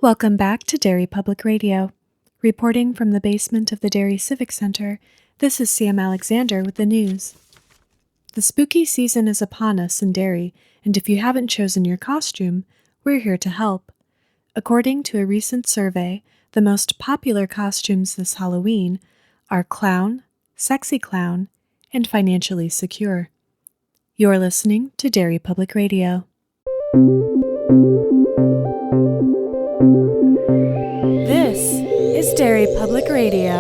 Welcome back to Derry Public Radio. Reporting from the basement of the Derry Civic Center, this is Sam Alexander with the news. The spooky season is upon us in Derry, and if you haven't chosen your costume, we're here to help. According to a recent survey, the most popular costumes this Halloween are clown, sexy clown, and financially secure. You're listening to Derry Public Radio. This is Derry Public Radio.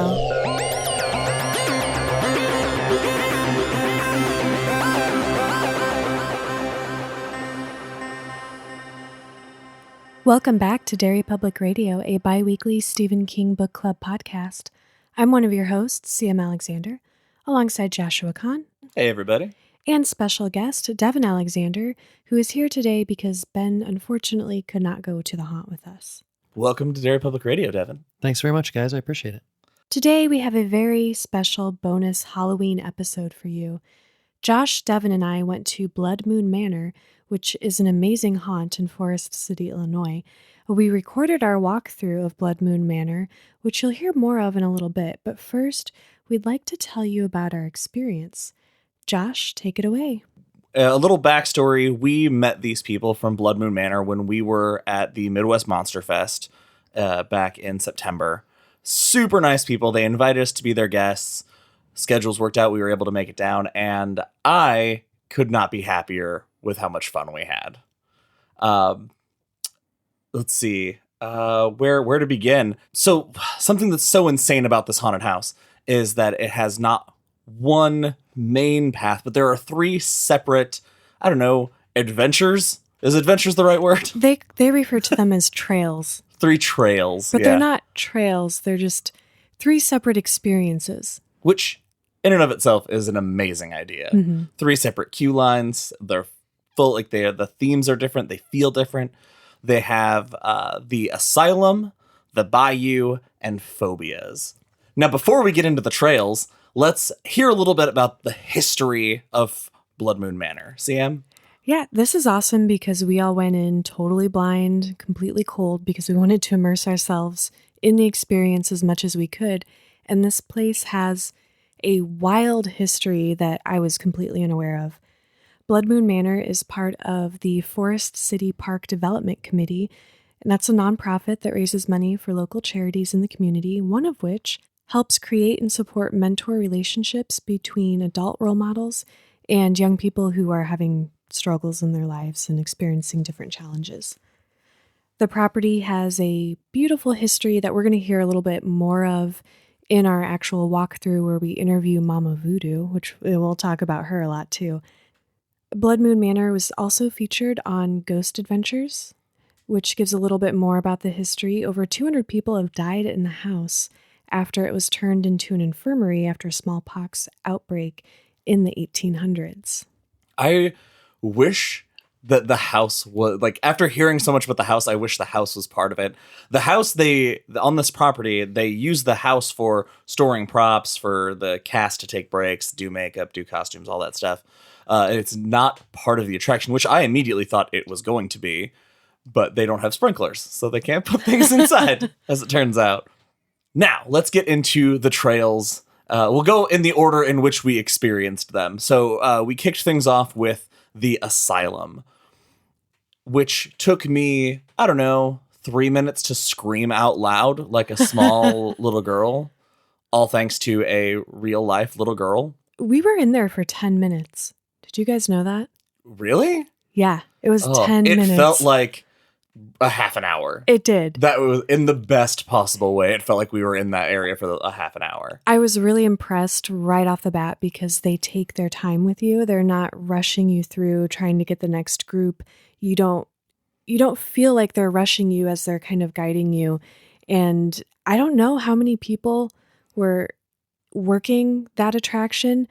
Welcome back to Derry Public Radio, a bi-weekly Stephen King Book Club podcast. I'm one of your hosts, Sam Alexander, alongside Joshua Kahn. Hey, everybody. And special guest, Devin Alexander, who is here today because Ben unfortunately could not go to the haunt with us. Welcome to Derry Public Radio, Devin. Thanks very much, guys. I appreciate it. Today we have a very special bonus Halloween episode for you. Josh, Devin, and I went to Blood Moon Manor, which is an amazing haunt in Forest City, Illinois. We recorded our walkthrough of Blood Moon Manor, which you'll hear more of in a little bit, but first, we'd like to tell you about our experience. Josh, take it away. A little backstory. We met these people from Blood Moon Manor when we were at the Midwest Monster Fest back in September. Super nice people. They invited us to be their guests. Schedules worked out. We were able to make it down, and I could not be happier with how much fun we had. Let's see. Where to begin? So something that's so insane about this haunted house is that it has not one main path, but there are three separate, adventures. Is adventures the right word? They refer to them as trails. Three trails. But they're not trails. They're just three separate experiences. Which, in and of itself, is an amazing idea. Mm-hmm. Three separate queue lines. They're full, the themes are different. They feel different. They have the asylum, the bayou, and phobias. Now, before we get into the trails, let's hear a little bit about the history of Blood Moon Manor. Sam? Yeah, this is awesome because we all went in totally blind, completely cold, because we wanted to immerse ourselves in the experience as much as we could. And this place has a wild history that I was completely unaware of. Blood Moon Manor is part of the Forest City Park Development Committee, and that's a nonprofit that raises money for local charities in the community, one of which helps create and support mentor relationships between adult role models and young people who are having struggles in their lives and experiencing different challenges. The property has a beautiful history that we're going to hear a little bit more of in our actual walkthrough where we interview Momma Voodoo, which we'll talk about her a lot too. Blood Moon Manor was also featured on Ghost Adventures, which gives a little bit more about the history. Over 200 people have died in the house after it was turned into an infirmary after a smallpox outbreak in the 1800s. I wish that the house was, after hearing so much about the house, I wish the house was part of it. The house, on this property, they use the house for storing props for the cast to take breaks, do makeup, do costumes, all that stuff. It's not part of the attraction, which I immediately thought it was going to be, but they don't have sprinklers, so they can't put things inside, as it turns out. Now, let's get into the trails. We'll go in the order in which we experienced them. So we kicked things off with the asylum, which took me, 3 minutes to scream out loud like a small little girl, all thanks to a real-life little girl. We were in there for 10 minutes. Did you guys know that? Really? Yeah, it was 10 minutes. It felt like a half an hour. It did. That was in the best possible way. It felt like we were in that area for a half an hour. I was really impressed right off the bat because they take their time with you. They're not rushing you through trying to get the next group. You don't feel like they're rushing you as they're kind of guiding you. And I don't know how many people were working that attraction,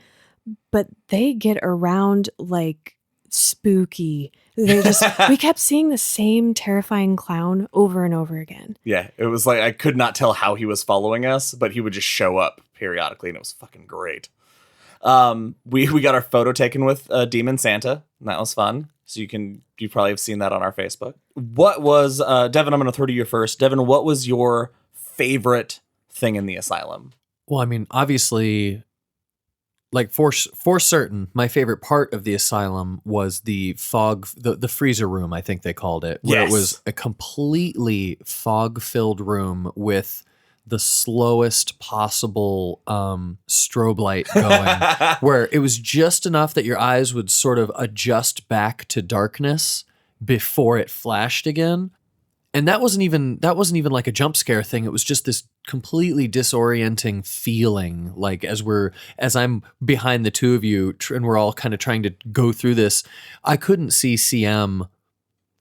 but they get around like spooky. We kept seeing the same terrifying clown over and over again. Yeah, it was like I could not tell how he was following us, but he would just show up periodically, and it was fucking great. We got our photo taken with Demon Santa, and that was fun. So you probably have seen that on our Facebook. What was, Devin, I'm going to throw to you first. Devin, what was your favorite thing in the asylum? Well, I mean, obviously, like for certain, my favorite part of the asylum was the the freezer room, I think they called it, where it was a completely fog-filled room with the slowest possible strobe light going, where it was just enough that your eyes would sort of adjust back to darkness before it flashed again. And that wasn't even like a jump scare thing. It was just this completely disorienting feeling. Like as I'm behind the two of you and we're all kind of trying to go through this, I couldn't see CM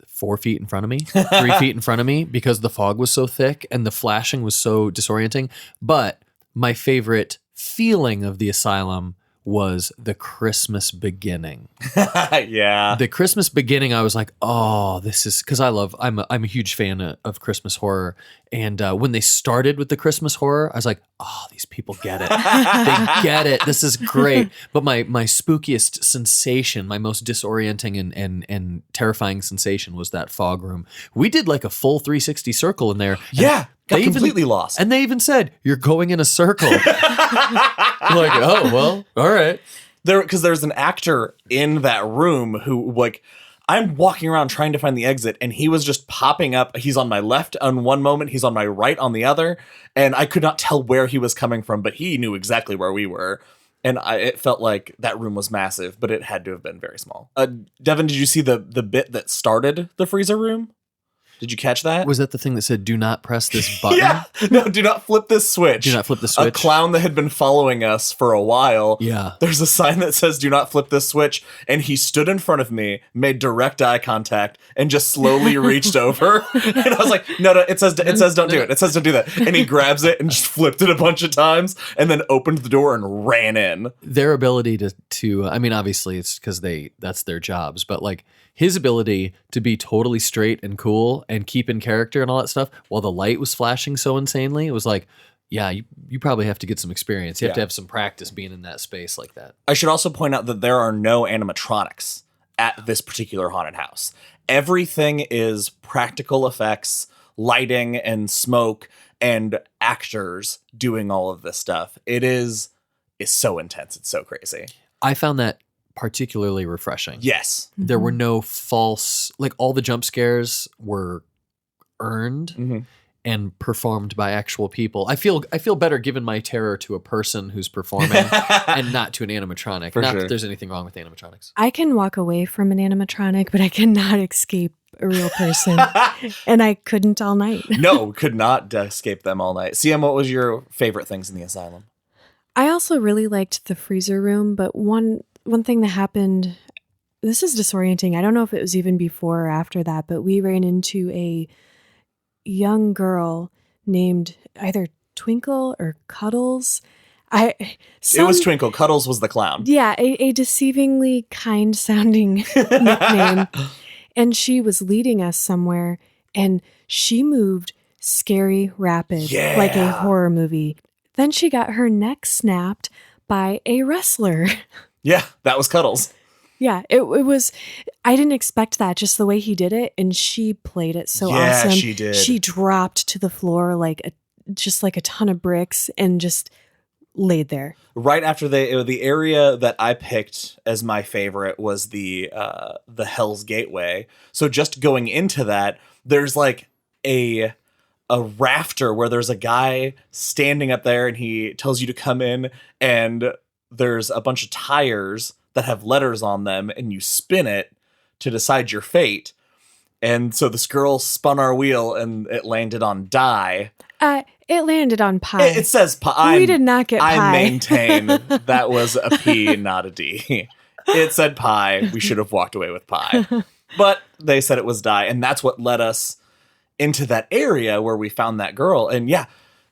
4 feet in front of me, 3 feet in front of me, because the fog was so thick and the flashing was so disorienting. But my favorite feeling of the asylum was the Christmas beginning. Yeah. The Christmas beginning, I was like, oh, this is, because I'm a huge fan of Christmas horror. And when they started with the Christmas horror, I was like, oh, these people get it. They get it. This is great. But my spookiest sensation, my most disorienting and terrifying sensation was that fog room. We did like a full 360 circle in there. Yeah. Got completely lost. And they even said, you're going in a circle. Like, oh, well, all right. Because there's an actor in that room who, like, I'm walking around trying to find the exit, and he was just popping up. He's on my left on one moment, he's on my right on the other, and I could not tell where he was coming from, but he knew exactly where we were. And it felt like that room was massive, but it had to have been very small. Devin, did you see the bit that started the freezer room? Did you catch that? Was that the thing that said, do not press this button? Yeah. No, do not flip this switch. Do not flip the switch. A clown that had been following us for a while. Yeah. There's a sign that says, do not flip this switch. And he stood in front of me, made direct eye contact, and just slowly reached over. And I was like, no, it says don't do it. It says don't do that. And he grabs it and just flipped it a bunch of times and then opened the door and ran in. Their ability to I mean, obviously it's because that's their jobs, but like his ability to be totally straight and cool and keep in character and all that stuff while the light was flashing so insanely, it was like, yeah, you probably have to get some experience. You have to have some practice being in that space like that. I should also point out that there are no animatronics at this particular haunted house. Everything is practical effects, lighting and smoke, and actors doing all of this stuff. It's so intense. It's so crazy. I found that particularly refreshing. Yes. There were no false, like all the jump scares were earned and performed by actual people. I feel better giving my terror to a person who's performing and not to an animatronic. Not that there's anything wrong with animatronics. I can walk away from an animatronic, but I cannot escape a real person. And I couldn't all night. No, could not escape them all night. CM, what was your favorite things in the asylum? I also really liked the freezer room, but one thing that happened, this is disorienting. I don't know if it was even before or after that, but we ran into a young girl named either Twinkle or Cuddles. It was Twinkle. Cuddles was the clown. Yeah, a deceivingly kind-sounding nickname. And she was leading us somewhere, and she moved scary rapid, like a horror movie. Then she got her neck snapped by a wrestler. Yeah, that was Cuddles. Yeah, it was, I didn't expect that, just the way he did it, and she played it so awesome. Yeah, she did. She dropped to the floor like a ton of bricks and just laid there. Right after the area that I picked as my favorite was the Hell's Gateway. So just going into that, there's like a rafter where there's a guy standing up there and he tells you to come in, and there's a bunch of tires that have letters on them, and you spin it to decide your fate. And so this girl spun our wheel and it landed on die. It landed on pie. It says pie. We did not get pie. I maintain that was a P, not a D. It said pie. We should have walked away with pie. But they said it was die, and that's what led us into that area where we found that girl. And yeah,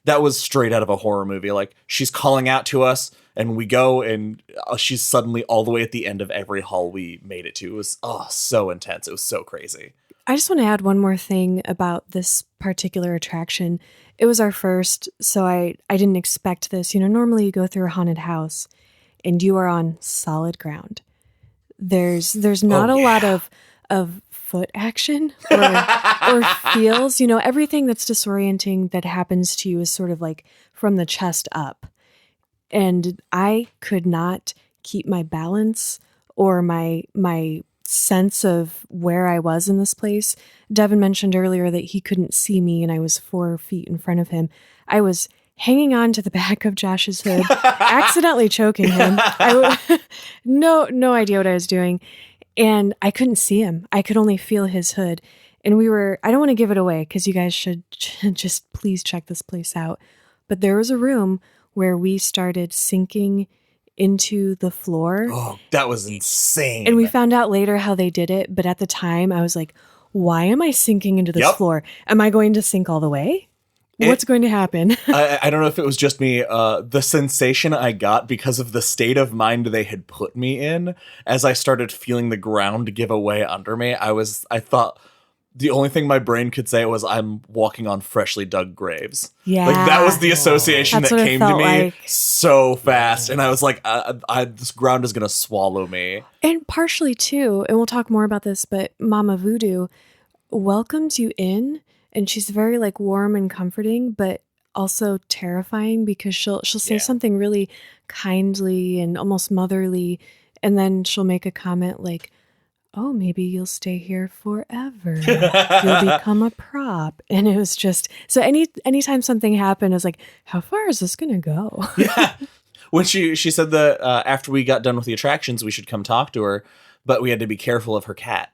that was straight out of a horror movie. Like, she's calling out to us, and we go, and she's suddenly all the way at the end of every hall we made it to. It was so intense. It was so crazy. I just want to add one more thing about this particular attraction. It was our first, so I didn't expect this. You know, normally you go through a haunted house and you are on solid ground. There's not a lot of of foot action or feels. Everything that's disorienting that happens to you is sort of like from the chest up. And I could not keep my balance or my sense of where I was in this place. Devin mentioned earlier that he couldn't see me and I was 4 feet in front of him. I was hanging on to the back of Josh's hood, accidentally choking him. No idea what I was doing. And I couldn't see him. I could only feel his hood. And I don't want to give it away because you guys should just please check this place out. But there was a room where we started sinking into the floor. Oh, that was insane. And we found out later how they did it. But at the time, I was like, why am I sinking into this floor? Am I going to sink all the way? What's going to happen? I don't know if it was just me. The sensation I got because of the state of mind they had put me in as I started feeling the ground give away under me. I thought the only thing my brain could say was I'm walking on freshly dug graves. Yeah. Like that was the association that came to me like. so fast. And I was like, this ground is going to swallow me. And partially too, and we'll talk more about this, but Momma Voodoo welcomes you in. And she's very like warm and comforting, but also terrifying because she'll say something really kindly and almost motherly. And then she'll make a comment like, oh, maybe you'll stay here forever. You'll become a prop. And it was just, so anytime something happened, I was like, how far is this going to go? Yeah. When she said that after we got done with the attractions, we should come talk to her, but we had to be careful of her cat.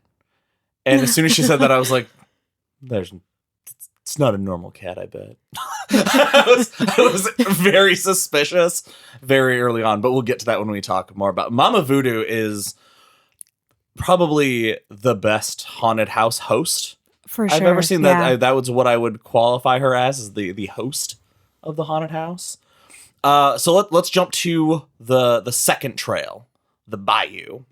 And as soon as she said that, I was like, it's not a normal cat, I bet. I was very suspicious very early on, but we'll get to that when we talk more about Momma Voodoo is probably the best haunted house host For sure. I've ever seen. That that was what I would qualify her as the host of the haunted house. So let's jump to the second trail, the bayou.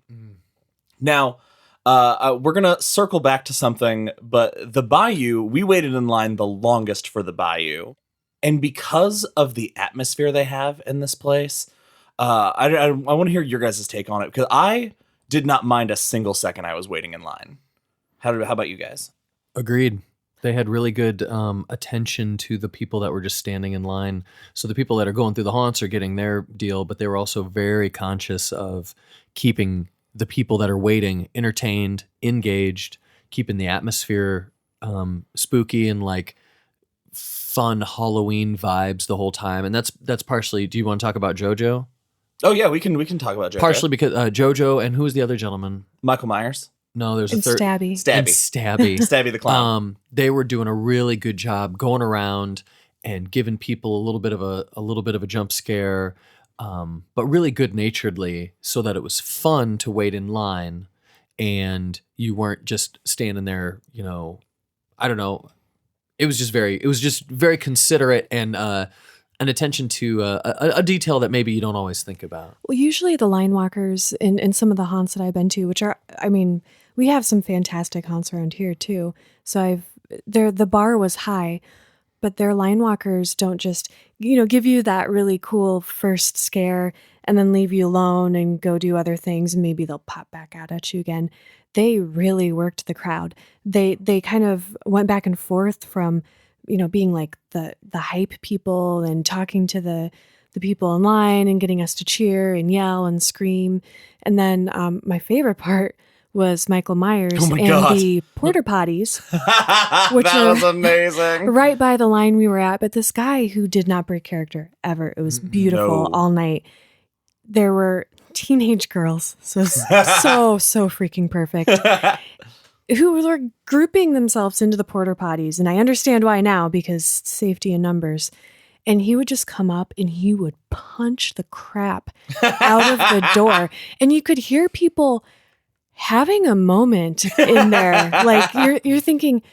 Now, we're going to circle back to something, but the bayou, we waited in line the longest for the bayou. And because of the atmosphere they have in this place, I want to hear your guys' take on it, because I did not mind a single second I was waiting in line. How about you guys? Agreed. They had really good attention to the people that were just standing in line. So the people that are going through the haunts are getting their deal, but they were also very conscious of keeping the people that are waiting entertained, engaged, keeping the atmosphere spooky and like fun Halloween vibes the whole time. And that's partially. Do you want to talk about JoJo? Oh yeah, we can talk about JoJo. Partially because JoJo, and who was the other gentleman? Michael Myers. No, there's a And third. Stabby. And Stabby. Stabby the clown. They were doing a really good job going around and giving people a little bit of a jump scare. But really good-naturedly, so that it was fun to wait in line, and you weren't just standing there. I don't know. It was just very considerate and an attention to a detail that maybe you don't always think about. Well, usually the line walkers in some of the haunts that I've been to, which are, we have some fantastic haunts around here too. So the bar was high. But their line walkers don't just, give you that really cool first scare and then leave you alone and go do other things. And maybe they'll pop back out at you again. They really worked the crowd. They kind of went back and forth from, being like the hype people and talking to the people in line and getting us to cheer and yell and scream. And then my favorite part was Michael Myers and the porta potties, which that was amazing. Right by the line we were at. But this guy who did not break character ever. It was beautiful all night. There were teenage girls, so freaking perfect, who were grouping themselves into the porta potties. And I understand why now, because safety in numbers. And he would just come up and he would punch the crap out of the door. And you could hear people having a moment in there. Like you're thinking,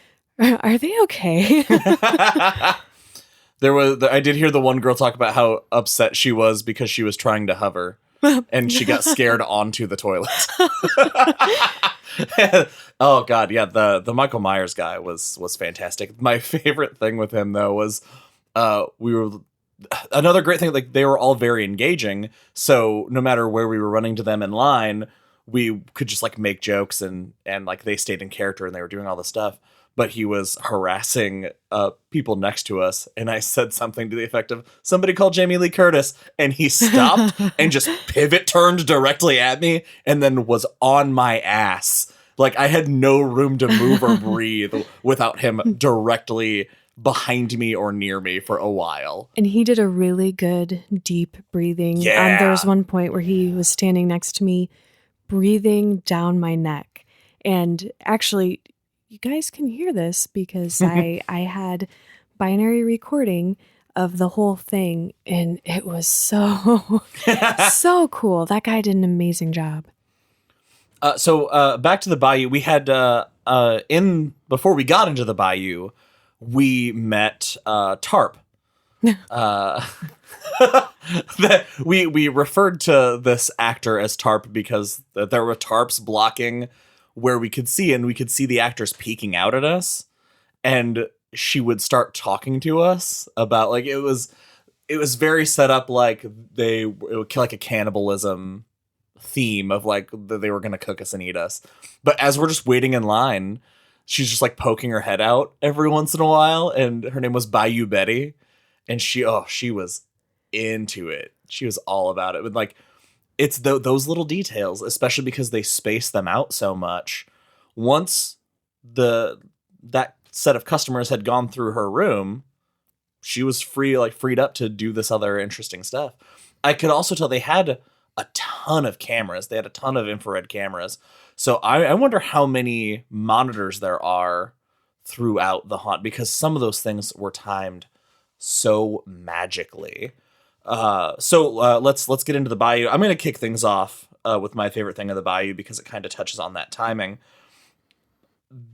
are they okay? I did hear the one girl talk about how upset she was because she was trying to hover and she got scared onto the toilet. Oh God. Yeah. The Michael Myers guy was fantastic. My favorite thing with him though was, another great thing, like they were all very engaging. So no matter where we were running to them in line, we could just like make jokes and like they stayed in character and they were doing all this stuff. But he was harassing people next to us. And I said something to the effect of, somebody called Jamie Lee Curtis. And he stopped and just pivot turned directly at me and then was on my ass. Like I had no room to move or breathe without him directly behind me or near me for a while. And he did a really good deep breathing. Yeah. There was one point where he was standing next to me, breathing down my neck. And actually, you guys can hear this because I had binary recording of the whole thing, and it was so cool. That guy did an amazing job. So back to the Bayou, we had before we got into the Bayou, we met Tarp. We referred to this actor as Tarp because there were tarps blocking where we could see, and we could see the actors peeking out at us, and she would start talking to us about like it was very set up like it would like a cannibalism theme of like they were gonna cook us and eat us. But as we're just waiting in line, she's just like poking her head out every once in a while, and her name was Bayou Betty, and she was into it. She was all about it. With like it's those little details, especially because they space them out so much. Once that set of customers had gone through her room, she was freed up to do this other interesting stuff. I could also tell they had a ton of cameras. They had a ton of infrared cameras. So I wonder how many monitors there are throughout the haunt, because some of those things were timed so magically. So let's get into the Bayou. I'm going to kick things off with my favorite thing of the Bayou because it kind of touches on that timing.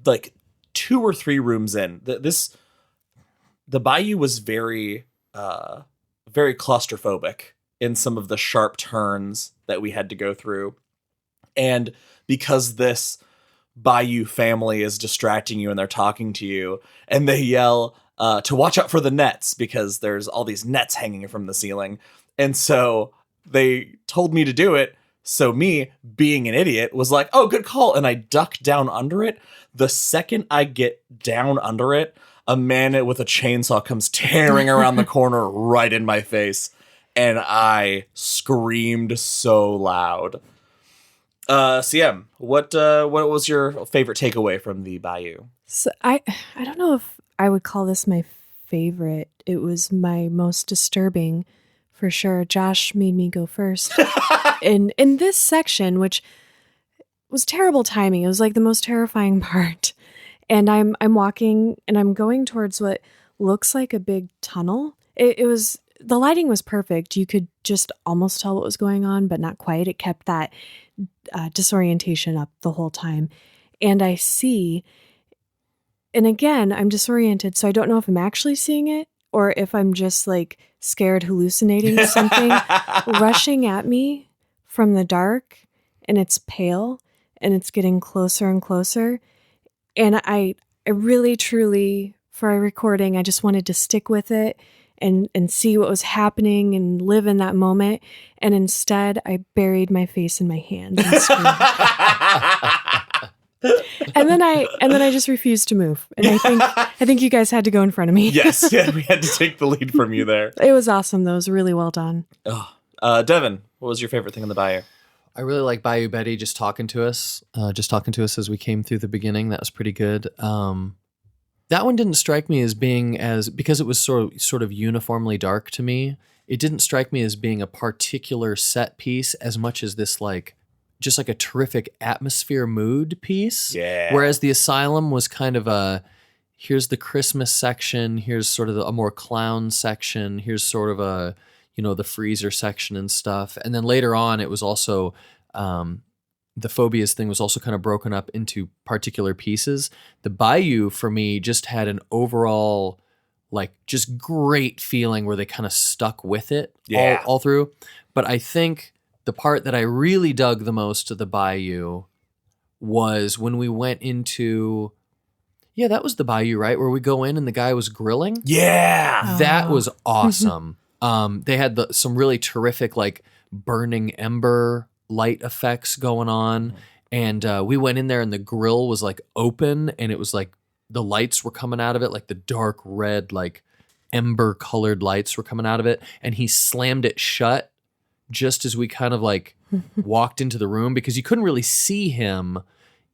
Like 2 or 3 rooms in, the Bayou was very claustrophobic in some of the sharp turns that we had to go through. And because this Bayou family is distracting you and they're talking to you and they yell to watch out for the nets because there's all these nets hanging from the ceiling. And so they told me to do it. So me, being an idiot, was like, oh, good call. And I duck down under it. The second I get down under it, a man with a chainsaw comes tearing around the corner right in my face. And I screamed so loud. CM, what was your favorite takeaway from the Bayou? So I don't know if I would call this my favorite. It was my most disturbing, for sure. Josh made me go first. in this section, which was terrible timing. It was like the most terrifying part. And I'm walking and I'm going towards what looks like a big tunnel. It was, the lighting was perfect. You could just almost tell what was going on, but not quite. It kept that disorientation up the whole time. And I see, and again, I'm disoriented, so I don't know if I'm actually seeing it or if I'm just like scared hallucinating something rushing at me from the dark, and it's pale and it's getting closer and closer. And I really, truly, for a recording, I just wanted to stick with it and see what was happening and live in that moment. And instead, I buried my face in my hands and screamed. and then I just refused to move. And I think you guys had to go in front of me. Yes, yeah, we had to take the lead from you there. It was awesome, though. It was really well done. Oh. Devin, what was your favorite thing in the Bayou? I really like Bayou Betty just talking to us as we came through the beginning. That was pretty good. That one didn't strike me as being because it was sort of uniformly dark to me. It didn't strike me as being a particular set piece as much as this just like a terrific atmosphere mood piece. Yeah. Whereas the Asylum was kind of here's the Christmas section, here's sort of a more clown section, here's sort of the freezer section and stuff. And then later on, it was also, the phobias thing was also kind of broken up into particular pieces. The Bayou for me just had an overall just great feeling where they kind of stuck with it all through. But I think the part that I really dug the most of the Bayou was when we went into, that was the Bayou, right? Where we go in and the guy was grilling. Yeah. That was awesome. They had some really terrific burning ember light effects going on. And we went in there and the grill was like open and it was like the lights were coming out of it, like the dark red, like ember colored lights were coming out of it. And he slammed it shut just as we kind of like walked into the room because you couldn't really see him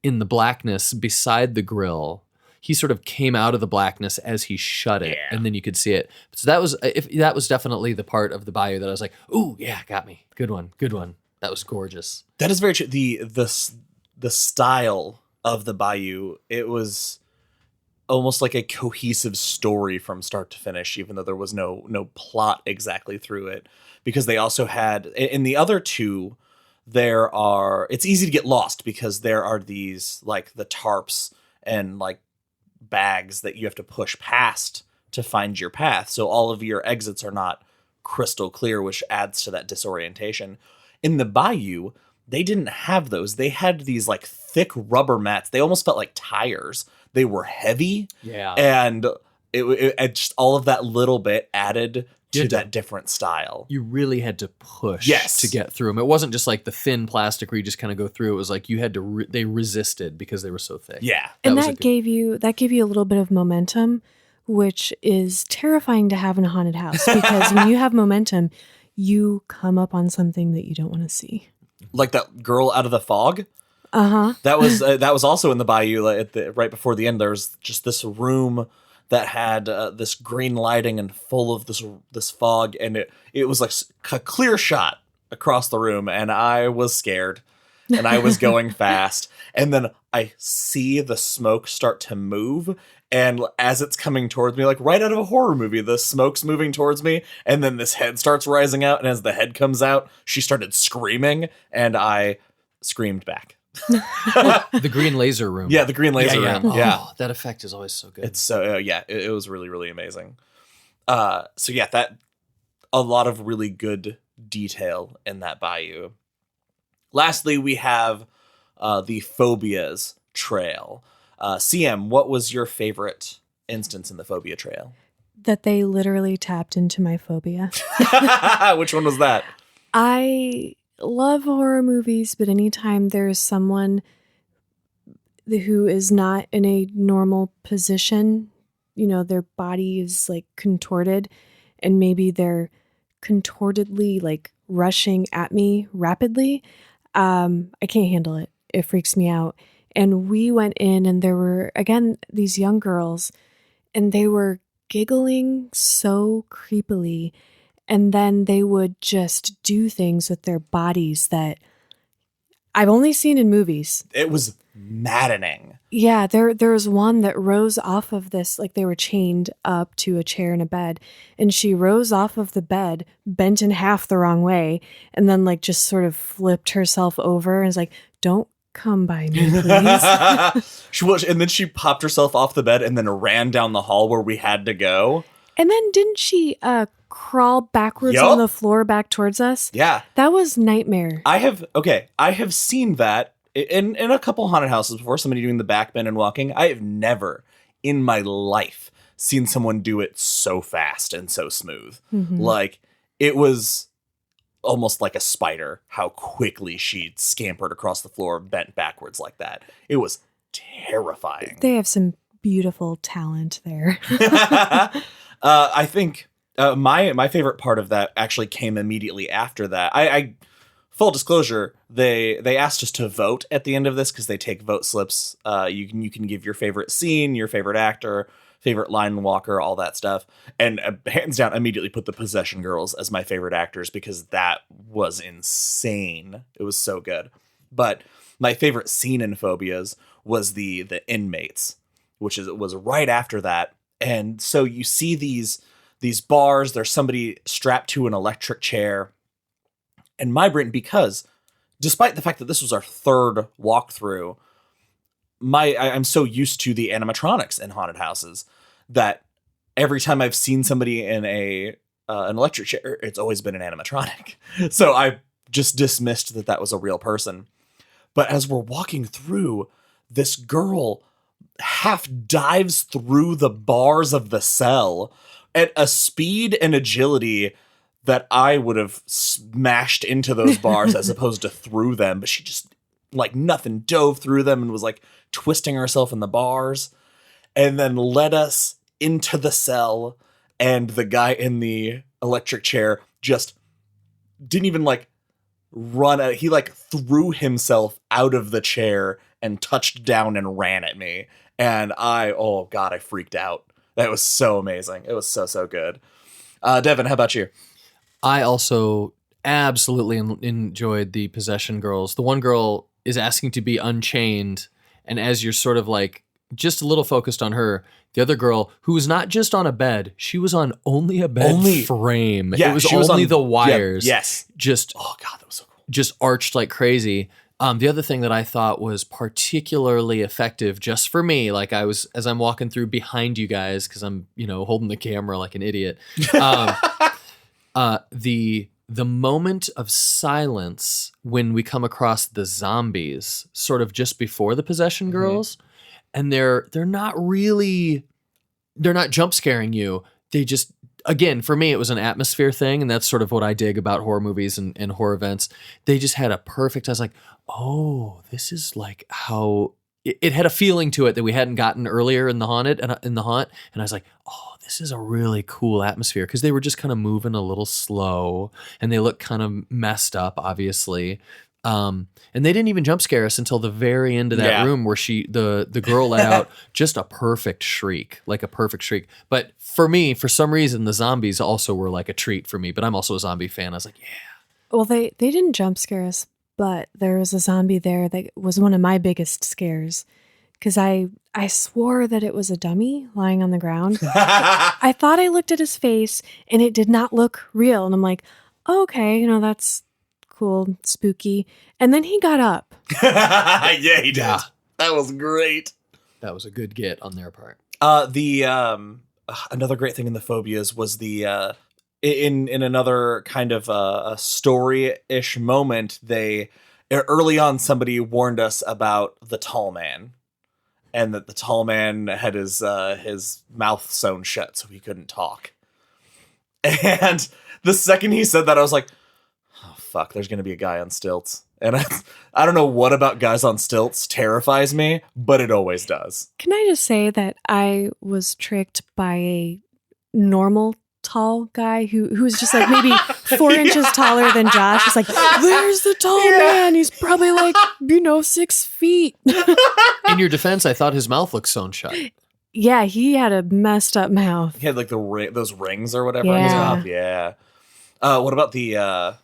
in the blackness beside the grill. He sort of came out of the blackness as he shut it, and then you could see it. So that was definitely the part of the bayou that I was like, "Ooh, yeah, got me. Good one. That was gorgeous." That is very true. The style of the bayou, it was almost like a cohesive story from start to finish, even though there was no plot exactly through it. Because they also had in the other two, it's easy to get lost because there are these like the tarps and like bags that you have to push past to find your path. So all of your exits are not crystal clear, which adds to that disorientation. In the bayou, they didn't have those. They had these like thick rubber mats. They almost felt like tires. They were heavy. Yeah. And it just all of that little bit added to that different style. You really had to push to get through them. It wasn't just like the thin plastic where you just kind of go through. It was like you had to, they resisted because they were so thick. Yeah. And that gave you a little bit of momentum, which is terrifying to have in a haunted house because when you have momentum, you come up on something that you don't want to see. Like that girl out of the fog? Uh-huh. That was also in the bayou right before the end. There was just this room that had this green lighting and full of this fog, and it was like a clear shot across the room, and I was scared, and I was going fast, and then I see the smoke start to move, and as it's coming towards me, like right out of a horror movie, the smoke's moving towards me, and then this head starts rising out, and as the head comes out, she started screaming, and I screamed back. The green laser room. Yeah, the green laser room. Yeah. Oh, that effect is always so good. It's so it was really, really amazing. So yeah, that a lot of really good detail in that bayou. Lastly, we have the phobias trail. CM, what was your favorite instance in the phobia trail? That they literally tapped into my phobia. Which one was that? I love horror movies, but anytime there's someone who is not in a normal position, their body is like contorted and maybe they're contortedly like rushing at me rapidly, I can't handle it. It freaks me out. And we went in and there were, again, these young girls and they were giggling so creepily. And then they would just do things with their bodies that I've only seen in movies. It was maddening. Yeah, there was one that rose off of this, like they were chained up to a chair and a bed. And she rose off of the bed, bent in half the wrong way, and then like just sort of flipped herself over and was like, "Don't come by me, please." And then she popped herself off the bed and then ran down the hall where we had to go. And then didn't she crawl backwards on the floor back towards us? Yeah. That was nightmare. I have seen that in a couple haunted houses before, somebody doing the back bend and walking. I have never in my life seen someone do it so fast and so smooth. Mm-hmm. Like it was almost like a spider how quickly she scampered across the floor, bent backwards like that. It was terrifying. They have some beautiful talent there. I think my favorite part of that actually came immediately after that. I full disclosure, they asked us to vote at the end of this because they take vote slips. You can give your favorite scene, your favorite actor, favorite line walker, all that stuff. And hands down, immediately put the Possession Girls as my favorite actors because that was insane. It was so good. But my favorite scene in Phobias was the inmates, which was right after that. And so you see these bars, there's somebody strapped to an electric chair. And my brain, because despite the fact that this was our third walkthrough, I'm so used to the animatronics in haunted houses that every time I've seen somebody in an electric chair, it's always been an animatronic. So I just dismissed that was a real person. But as we're walking through, this girl half dives through the bars of the cell at a speed and agility that I would have smashed into those bars as opposed to through them. But she just, like nothing, dove through them and was like twisting herself in the bars, and then led us into the cell. And the guy in the electric chair just didn't even like run out. He like threw himself out of the chair and touched down and ran at me. And oh God, I freaked out. That was so amazing. It was so good. Devin, how about you? I also absolutely enjoyed the possession girls. The one girl is asking to be unchained, and as you're sort of like just a little focused on her, the other girl, who was not just on a bed, she was on only a bed frame. Yeah, it was she only was the wires. Yeah, yes. Just, oh God, that was so cool. Just arched like crazy. The other thing that I thought was particularly effective just for me, like as I'm walking through behind you guys, because I'm, holding the camera like an idiot. The moment of silence when we come across the zombies, sort of just before the possession girls, and they're not jump scaring you. They just, again, for me, it was an atmosphere thing, and that's sort of what I dig about horror movies and horror events. They just had I was like, oh, this is like how it had a feeling to it that we hadn't gotten earlier in the haunt, and I was like, oh, this is a really cool atmosphere, because they were just kind of moving a little slow, and they look kind of messed up, obviously. And they didn't even jump scare us until the very end of that room where the girl let out just a perfect shriek. But for me, for some reason, the zombies also were like a treat for me, but I'm also a zombie fan. I was like, yeah. Well, they didn't jump scare us, but there was a zombie there that was one of my biggest scares, because I swore that it was a dummy lying on the ground. I thought I looked at his face and it did not look real. And I'm like, oh, okay, that's cool, spooky. And then he got up. Yeah, he did. Yeah. That was great. That was a good get on their part. Another great thing in the phobias was the in another kind of a story-ish moment, they early on somebody warned us about the tall man, and that the tall man had his mouth sewn shut so he couldn't talk. And the second he said that, I was like, oh fuck, there's gonna be a guy on stilts. And I don't know what about guys on stilts terrifies me, but it always does. Can I just say that I was tricked by a normal tall guy who was just like maybe 4 inches taller than Josh. It's like, there's the tall man. He's probably like, 6 feet. In your defense, I thought his mouth looked sewn shut. Yeah, he had a messed up mouth. He had like those rings or whatever on his mouth. Yeah. What about the...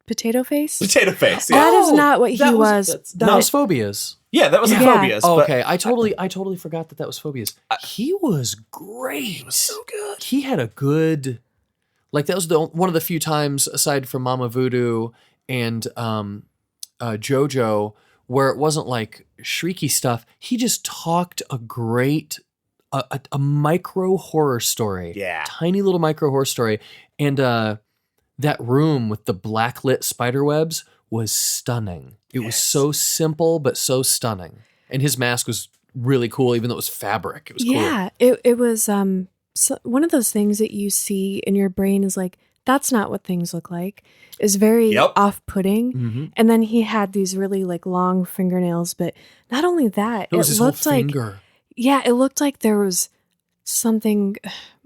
Potato face? Potato face, yeah. That is not what he was. That was phobias. Yeah, that was phobias. Oh, okay, I totally forgot that was phobias. He was great. He was so good. He had a good, like that was one of the few times aside from Momma Voodoo and JoJo where it wasn't like shrieky stuff. He just talked a great, a micro horror story. Yeah, tiny little micro horror story, and that room with the blacklit spider webs was stunning. It was so simple, but so stunning. And his mask was really cool, even though it was fabric. It was cool. Yeah, it was one of those things that you see in your brain is like, that's not what things look like. Is very off-putting. Mm-hmm. And then he had these really like long fingernails, but not only that, it looked like finger. Yeah, it looked like there was something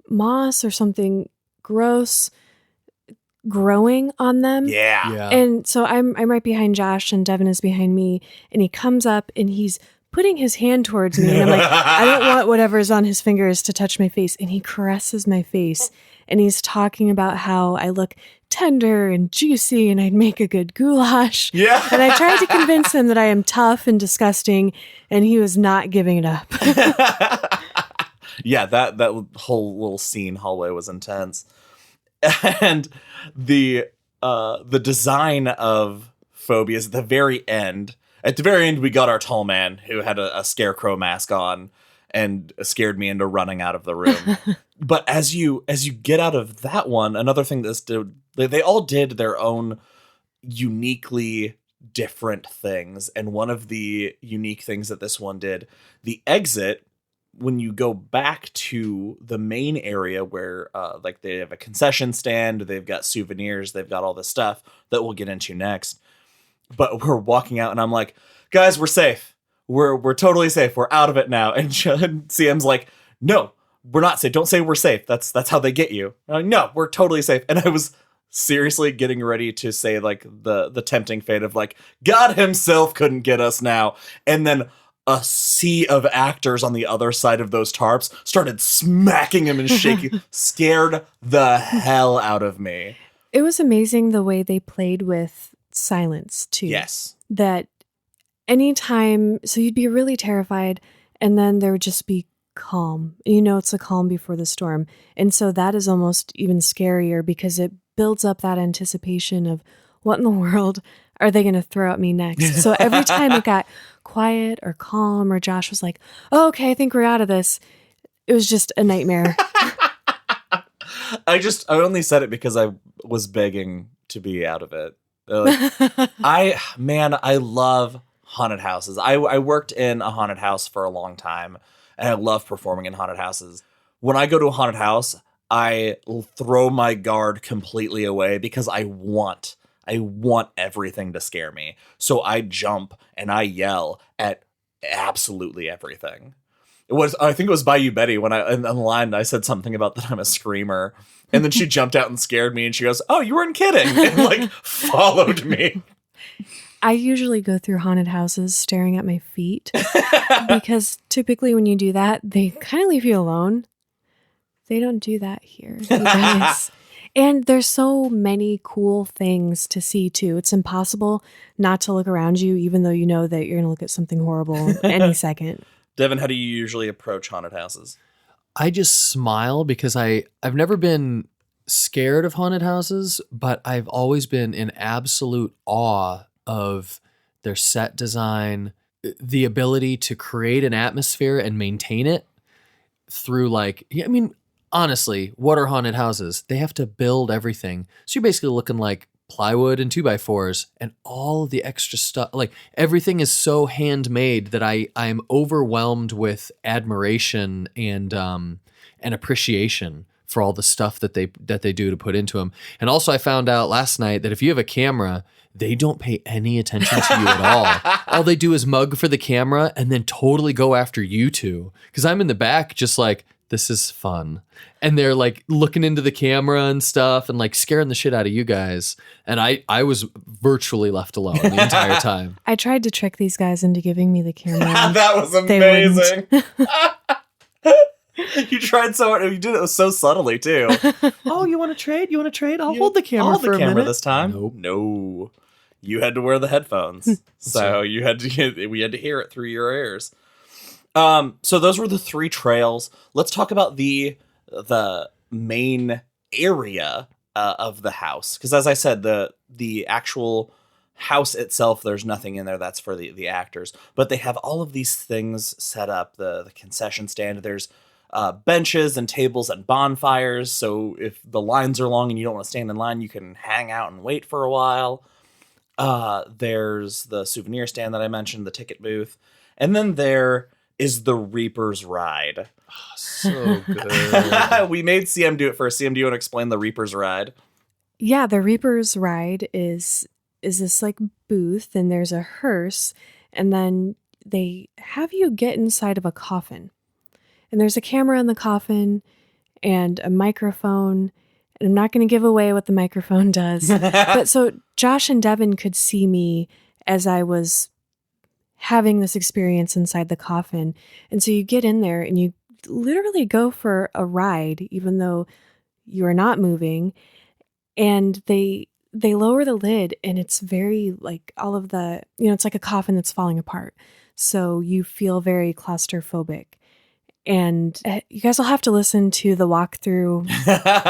moss or something gross growing on them. Yeah. And so I'm right behind Josh and Devin is behind me, and he comes up and he's putting his hand towards me, and I'm like, I don't want whatever's on his fingers to touch my face. And he caresses my face and he's talking about how I look tender and juicy and I'd make a good goulash. Yeah. And I tried to convince him that I am tough and disgusting, and he was not giving it up. Yeah, that whole little scene hallway was intense. And the design of phobias at the very end. At the very end, we got our tall man who had a scarecrow mask on and scared me into running out of the room. But as you get out of that one, another thing they all did their own uniquely different things. And one of the unique things that this one did, the exit when you go back to the main area where like they have a concession stand, they've got souvenirs, they've got all this stuff that we'll get into next. But we're walking out and I'm like, guys, we're safe. We're totally safe. We're out of it now. And CM's like, no, we're not safe. Don't say we're safe. That's how they get you. I'm like, no, we're totally safe. And I was seriously getting ready to say like the tempting fate of like, God himself couldn't get us now. And then a sea of actors on the other side of those tarps started smacking him and shaking, scared the hell out of me. It was amazing the way they played with silence too. Yes. That anytime, so you'd be really terrified and then there would just be calm. You know, it's a calm before the storm. And so that is almost even scarier because it builds up that anticipation of what in the world are they going to throw at me next? So every time it got quiet or calm or Josh was like, oh, okay, I think we're out of this. It was just a nightmare. I only said it because I was begging to be out of it. I love haunted houses. I worked in a haunted house for a long time and I love performing in haunted houses. When I go to a haunted house, I throw my guard completely away because I want everything to scare me. So I jump and I yell at absolutely everything. I think it was by you, Betty, when in the line I said something about that I'm a screamer. And then she jumped out and scared me and she goes, oh, you weren't kidding. And like followed me. I usually go through haunted houses staring at my feet because typically when you do that, they kind of leave you alone. They don't do that here, you guys. And there's so many cool things to see too. It's impossible not to look around you, even though you know that you're going to look at something horrible any second. Devin, how do you usually approach haunted houses? I just smile because I've never been scared of haunted houses, but I've always been in absolute awe of their set design, the ability to create an atmosphere and maintain it through honestly, what are haunted houses? They have to build everything. So you're basically looking like plywood and 2x4s and all of the extra stuff. Like everything is so handmade that I'm overwhelmed with admiration and appreciation for all the stuff that they do to put into them. And also I found out last night that if you have a camera, they don't pay any attention to you at all. All they do is mug for the camera and then totally go after you two. Because I'm in the back just like, this is fun. And they're like looking into the camera and stuff and like scaring the shit out of you guys. And I was virtually left alone the entire time. I tried to trick these guys into giving me the camera. That was amazing. You tried so hard. You did it so subtly too. Oh, you want to trade? I'll hold the camera for a minute. This time. Nope. No. You had to wear the headphones. So we had to hear it through your ears. So those were the 3 trails. Let's talk about the main area of the house. Because as I said, the actual house itself, there's nothing in there. That's for the actors. But they have all of these things set up. The concession stand. There's benches and tables and bonfires. So if the lines are long and you don't want to stand in line, you can hang out and wait for a while. There's the souvenir stand that I mentioned, the ticket booth. And then there is the Reaper's Ride. Oh, so good. We made CM do it first. CM, do you want to explain the Reaper's Ride? Yeah, the Reaper's Ride is this like booth and there's a hearse and then they have you get inside of a coffin. And there's a camera in the coffin and a microphone. And I'm not going to give away what the microphone does. But so Josh and Devin could see me as I was having this experience inside the coffin. And so you get in there and you literally go for a ride, even though you are not moving. And they lower the lid and it's very like all of the, it's like a coffin that's falling apart. So you feel very claustrophobic. And you guys will have to listen to the walkthrough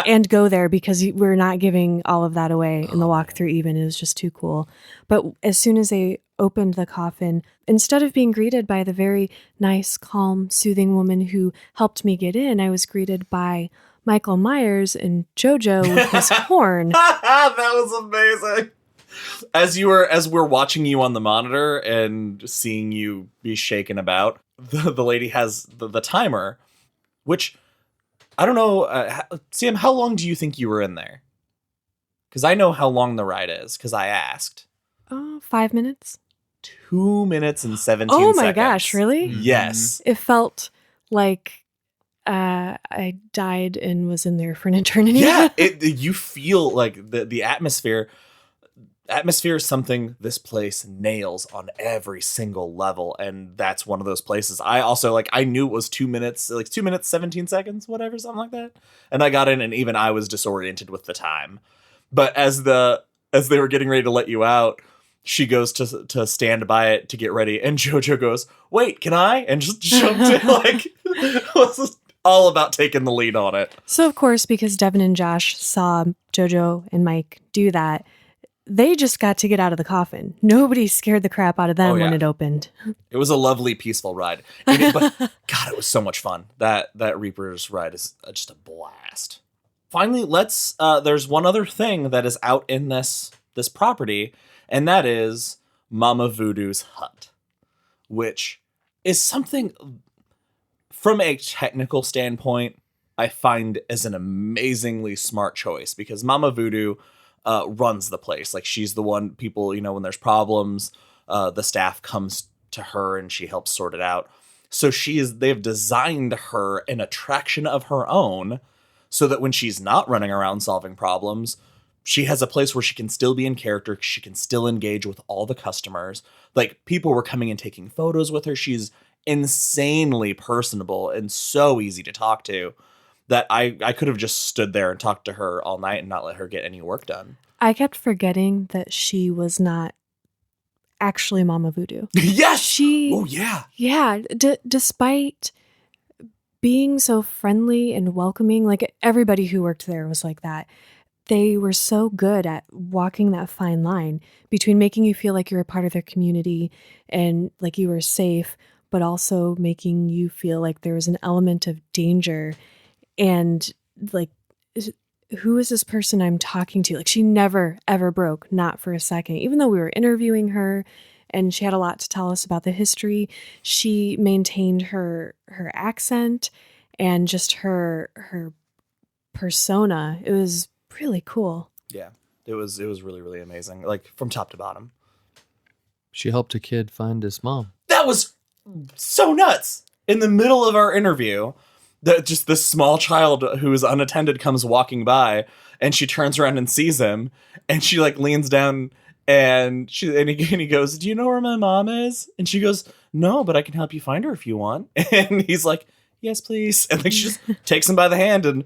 and go there because we're not giving all of that away in the walkthrough even. It was just too cool. But as soon as they opened the coffin, instead of being greeted by the very nice, calm, soothing woman who helped me get in, I was greeted by Michael Myers and JoJo with his horn. That was amazing. As we're watching you on the monitor and seeing you be shaken about, the lady has the timer, which I don't know. Sam, how long do you think you were in there? Because I know how long the ride is, because I asked. 5 minutes. 2 minutes and 17 Oh seconds. my gosh, really? Yes. It felt like I died and was in there for an eternity. Yeah, you feel like the atmosphere. Atmosphere is something this place nails on every single level, and that's one of those places. I also I knew it was 2 minutes, 2 minutes 17 seconds, whatever, something like that. And I got in, and even I was disoriented with the time. But as they were getting ready to let you out, she goes to stand by it to get ready, and JoJo goes, "Wait, can I?" And just jumped in, was all about taking the lead on it. So of course, because Devin and Josh saw JoJo and Mike do that, they just got to get out of the coffin. Nobody scared the crap out of them when it opened. It was a lovely, peaceful ride. But God, it was so much fun. That Reaper's ride is just a blast. Finally, there's one other thing that is out in this property, and that is Momma Voodoo's hut, which is something from a technical standpoint I find is an amazingly smart choice, because Momma Voodoo runs the place. Like, she's the one, people, when there's problems, the staff comes to her and she helps sort it out. So they've designed her an attraction of her own, so that when she's not running around solving problems, she has a place where she can still be in character. She can still engage with all the customers. Like, people were coming and taking photos with her. She's insanely personable and so easy to talk to, that I could have just stood there and talked to her all night and not let her get any work done. I kept forgetting that she was not actually Momma Voodoo. Yes! Oh, yeah. Yeah. Despite being so friendly and welcoming, like everybody who worked there was like that. They were so good at walking that fine line between making you feel like you're a part of their community and like you were safe, but also making you feel like there was an element of danger. And like, who is this person I'm talking to? Like, she never, ever broke, not for a second. Even though we were interviewing her and she had a lot to tell us about the history, she maintained her accent and just her persona. It was really cool. Yeah, it was really, really amazing, like from top to bottom. She helped a kid find his mom. That was so nuts. In the middle of our interview, just this small child who is unattended comes walking by, and she turns around and sees him, and she leans down and he goes, "Do you know where my mom is?" And she goes, "No, but I can help you find her if you want." And he's like, "Yes, please." And she just takes him by the hand, and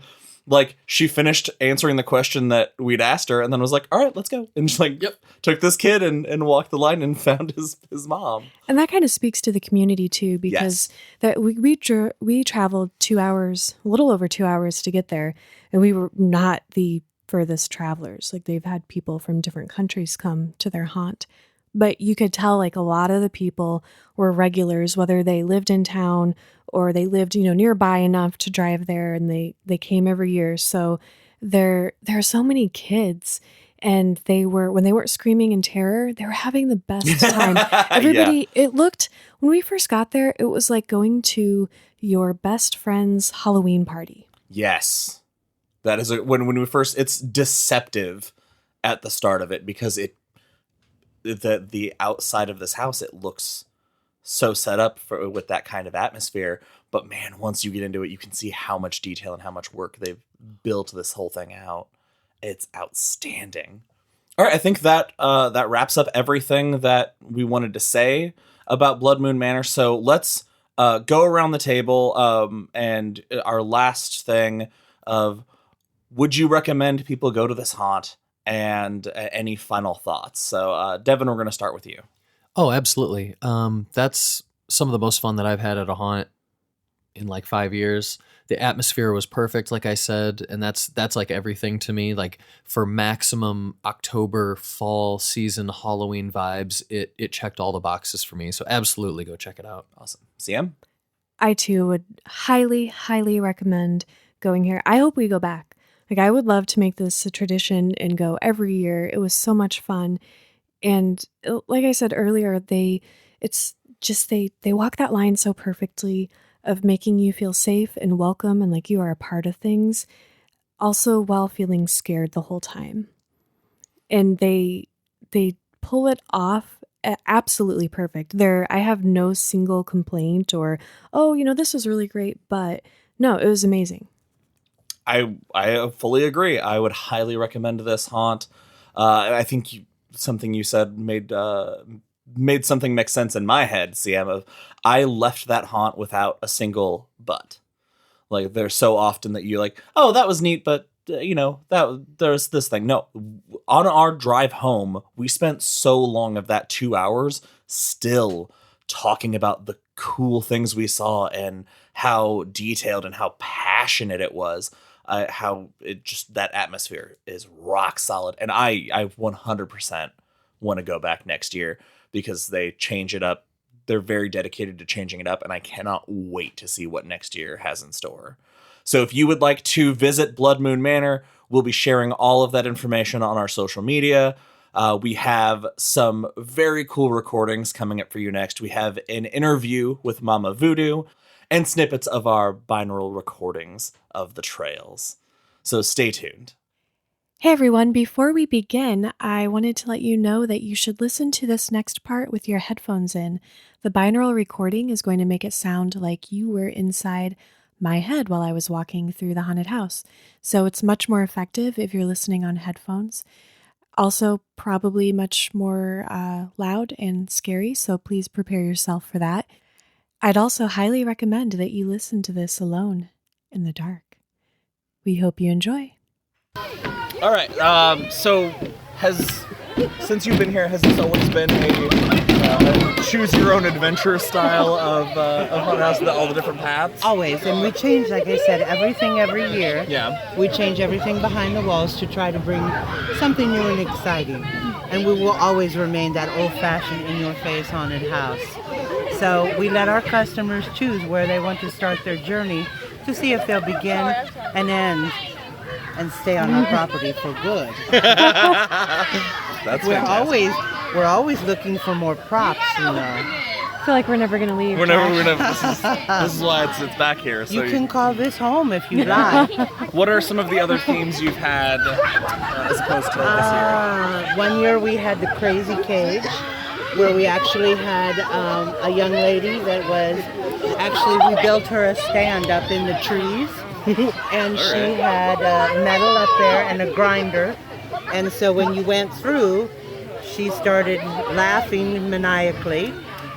she finished answering the question that we'd asked her, and then was like, "All right, let's go." And just took this kid and walked the line and found his mom. And that kind of speaks to the community too, because that we traveled 2 hours, a little over 2 hours to get there, and we were not the furthest travelers. Like, they've had people from different countries come to their haunt, but you could tell a lot of the people were regulars, whether they lived in town or they lived, nearby enough to drive there, and they came every year. So there are so many kids, and when they weren't screaming in terror, they were having the best time. Everybody, It looked, when we first got there, it was like going to your best friend's Halloween party. Yes. That is when we first, it's deceptive at the start of it, because the outside of this house, it looks so set up with that kind of atmosphere. But man, once you get into it, you can see how much detail and how much work they've built this whole thing out. It's outstanding. All right, I think that that wraps up everything that we wanted to say about Blood Moon Manor. So let's go around the table, and our last thing of, would you recommend people go to this haunt, and any final thoughts? So Devin, we're going to start with you. Oh, absolutely. That's some of the most fun that I've had at a haunt in 5 years. The atmosphere was perfect, like I said, and that's everything to me. For maximum October fall season Halloween vibes, it checked all the boxes for me. So absolutely go check it out. Awesome. CM? I too would highly, highly recommend going here. I hope we go back. Like, I would love to make this a tradition and go every year. It was so much fun. And like I said earlier, they walk that line so perfectly of making you feel safe and welcome and like you are a part of things, also while feeling scared the whole time. And they pull it off absolutely perfect. I have no single complaint or, oh, this was really great, but no, it was amazing. I fully agree. I would highly recommend this haunt. I think something you said made something make sense in my head, CM. I left that haunt without a single but. Like, there's so often that you like, oh, that was neat, but that there's this thing. No, on our drive home, we spent so long of that 2 hours still talking about the cool things we saw and how detailed and how passionate it was. How it just, that atmosphere is rock solid. And I 100% want to go back next year because they change it up. They're very dedicated to changing it up, and I cannot wait to see what next year has in store. So if you would like to visit Blood Moon Manor, we'll be sharing all of that information on our social media. We have some very cool recordings coming up for you next. We have an interview with Momma Voodoo and snippets of our binaural recordings of the trails. So stay tuned. Hey everyone, before we begin, I wanted to let you know that you should listen to this next part with your headphones in. The binaural recording is going to make it sound like you were inside my head while I was walking through the haunted house. So it's much more effective if you're listening on headphones. Also, probably much more loud and scary, so please prepare yourself for that. I'd also highly recommend that you listen to this alone in the dark. We hope you enjoy. All right. So since you've been here, has this always been a choose your own adventure style of haunted house, all the different paths? Always, and we change, like I said, everything every year. Yeah. We change everything behind the walls to try to bring something new and exciting, and we will always remain that old-fashioned, in-your-face haunted house. So we let our customers choose where they want to start their journey to see if they'll begin and end and stay on our property for good. That's fantastic. We're always looking for more props, I feel like we're never going to leave. We're never. This is why it's back here. So you can call this home if you like. What are some of the other themes you've had as opposed to this year? One year we had the Crazy Cage, where we actually had a young lady that was, we built her a stand up in the trees. And she had metal up there and a grinder. And so when you went through, she started laughing maniacally.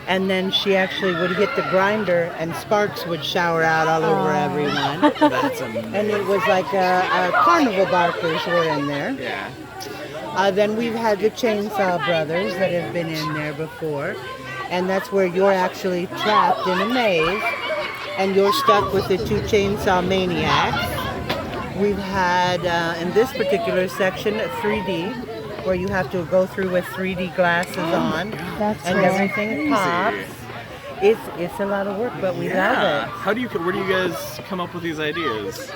And then she actually would hit the grinder and sparks would shower out all over everyone. That's amazing. And it was like carnival barkers were in there. Yeah. Then we've had the Chainsaw Brothers that have been in there before. And that's where you're actually trapped in a maze. And you're stuck with the two chainsaw maniacs. We've had, in this particular section, 3D, where you have to go through with 3D glasses on, and everything pops. It's a lot of work, but we love it. Where do you guys come up with these ideas?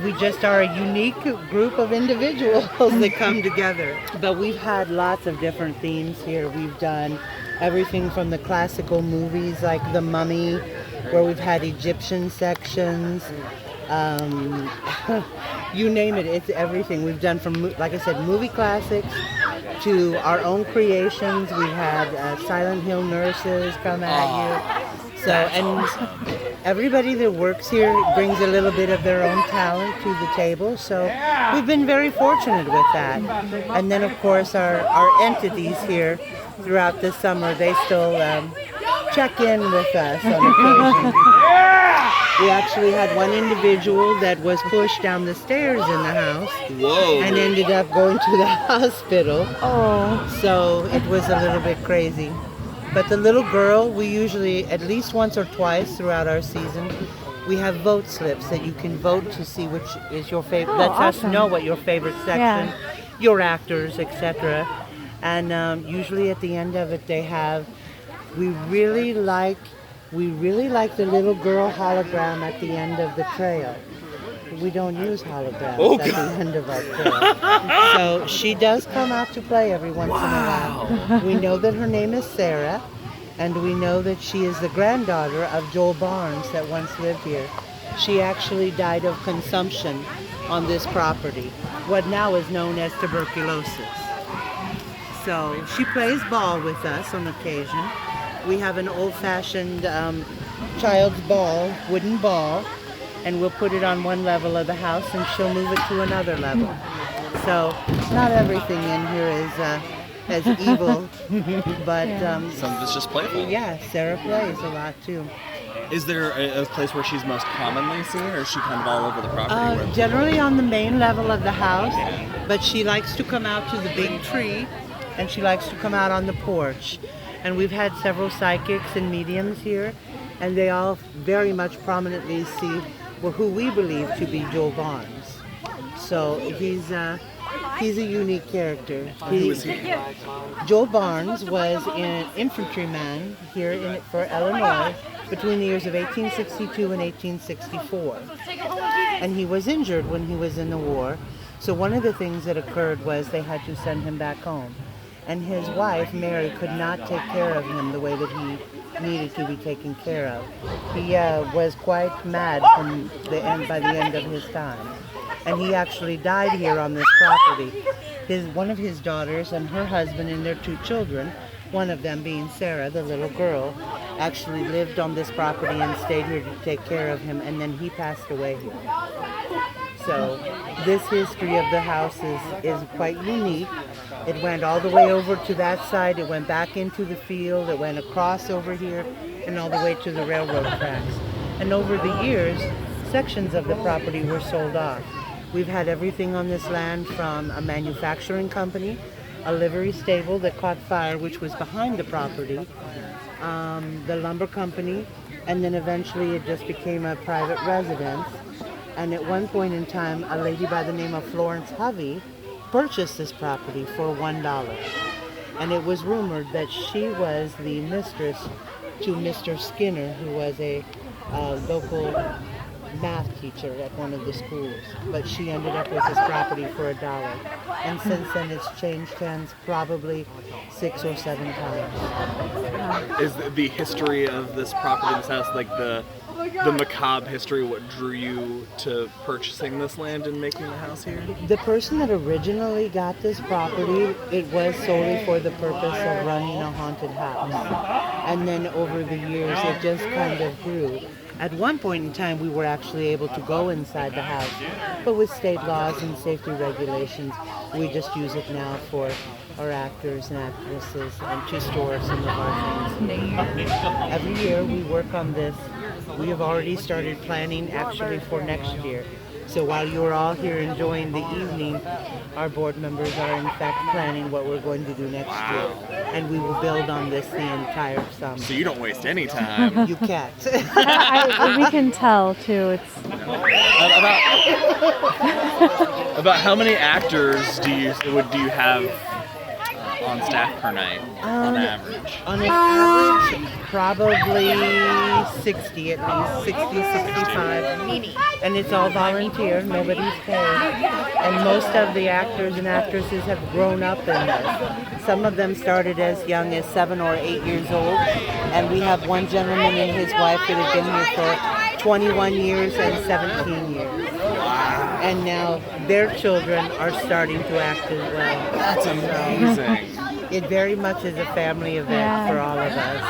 We just are a unique group of individuals that come together. But we've had lots of different themes here. We've done everything from the classical movies like The Mummy, where we've had Egyptian sections, you name it, it's everything. We've done from, like I said, movie classics to our own creations. We had Silent Hill nurses come at you. So, and everybody that works here brings a little bit of their own talent to the table. So we've been very fortunate with that. And then, of course, our entities here throughout the summer, they still check in with us on occasion. We actually had one individual that was pushed down the stairs in the house. Whoa. And ended up going to the hospital. Oh. So it was a little bit crazy. But the little girl, we usually, at least once or twice throughout our season, we have vote slips that you can vote to see which is your favorite. Lets us know what your favorite section, your actors, etc. And usually at the end of it, they have, we really like the little girl hologram at the end of the trail. we don't use holograms at the end of our tour. So she does come out to play every once in a while. We know that her name is Sarah, and we know that she is the granddaughter of Joel Barnes that once lived here. She actually died of consumption on this property, what now is known as tuberculosis. So she plays ball with us on occasion. We have an old-fashioned child's ball, wooden ball, and we'll put it on one level of the house and she'll move it to another level. So not everything in here is as evil, but some of it's just playful. Yeah, Sarah plays a lot too. Is there a place where she's most commonly seen, or is she kind of all over the property? Generally on the main level of the house, but she likes to come out to the big tree, and she likes to come out on the porch. And we've had several psychics and mediums here, and they all very much prominently see who we believe to be Joel Barnes. So he's a unique character. Who is he? Joel Barnes was an infantryman here for Illinois between the years of 1862 and 1864. And he was injured when he was in the war. So one of the things that occurred was they had to send him back home. And his wife, Mary, could not take care of him the way that he needed to be taken care of. He was quite mad by the end of his time. And he actually died here on this property. One of his daughters and her husband and their 2 children, one of them being Sarah, the little girl, actually lived on this property and stayed here to take care of him, and then he passed away here. So this history of the house is quite unique. It went all the way over to that side, it went back into the field, it went across over here, and all the way to the railroad tracks. And over the years, sections of the property were sold off. We've had everything on this land from a manufacturing company, a livery stable that caught fire, which was behind the property, the lumber company, and then eventually it just became a private residence. And at one point in time, a lady by the name of Florence Hovey purchased this property for $1. And it was rumored that she was the mistress to Mr. Skinner, who was a local math teacher at one of the schools. But she ended up with this property for $1. And since then it's changed hands probably 6 or 7 times. Is the history of this property, this house, like the macabre history, what drew you to purchasing this land and making the house here? The person that originally got this property, it was solely for the purpose of running a haunted house. And then over the years, it just kind of grew. At one point in time, we were actually able to go inside the house, but with state laws and safety regulations, we just use it now for our actors and actresses and to store some of our things. Every year we work on this. We have already started planning actually for next year. So while you're all here enjoying the evening, our board members are in fact planning what we're going to do next year. And we will build on this the entire summer. So you don't waste any time. You can't. We can tell too. It's about how many actors do you have on staff per night on average? On an average, probably 60 at least, 60, 65. And it's all volunteer, nobody's paid. And most of the actors and actresses have grown up in this. Some of them started as young as 7 or 8 years old. And we have one gentleman and his wife that have been here for 21 years and 17 years. And now their children are starting to act as well. That's amazing. It very much is a family event for all of us.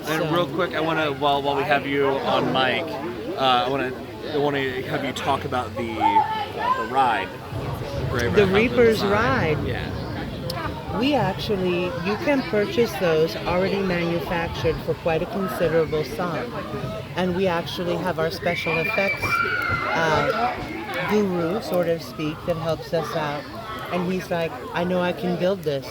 And real quick, I want to, while we have you on mic, I want to have you talk about the ride. The Reaper's Ride. Yeah. We actually, you can purchase those already manufactured for quite a considerable sum. And we actually have our special effects guru, so to speak, that helps us out. And he's like, I know I can build this.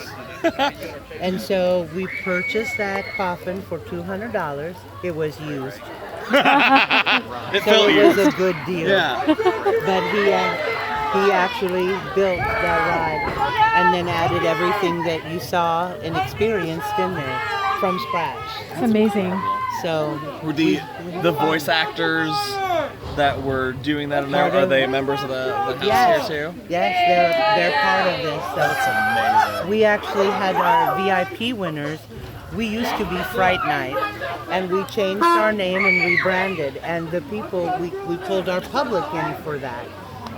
And so we purchased that coffin for $200. It was used. It was a good deal. Yeah. But he actually built that ride and then added everything that you saw and experienced in there from scratch. It's amazing. So were the voice actors that were doing that in there, are they members of the house here too? Yes, they're part of this. So that's amazing. We actually had our VIP winners. We used to be Fright Night, and we changed our name and rebranded. And the people, we pulled our public in for that.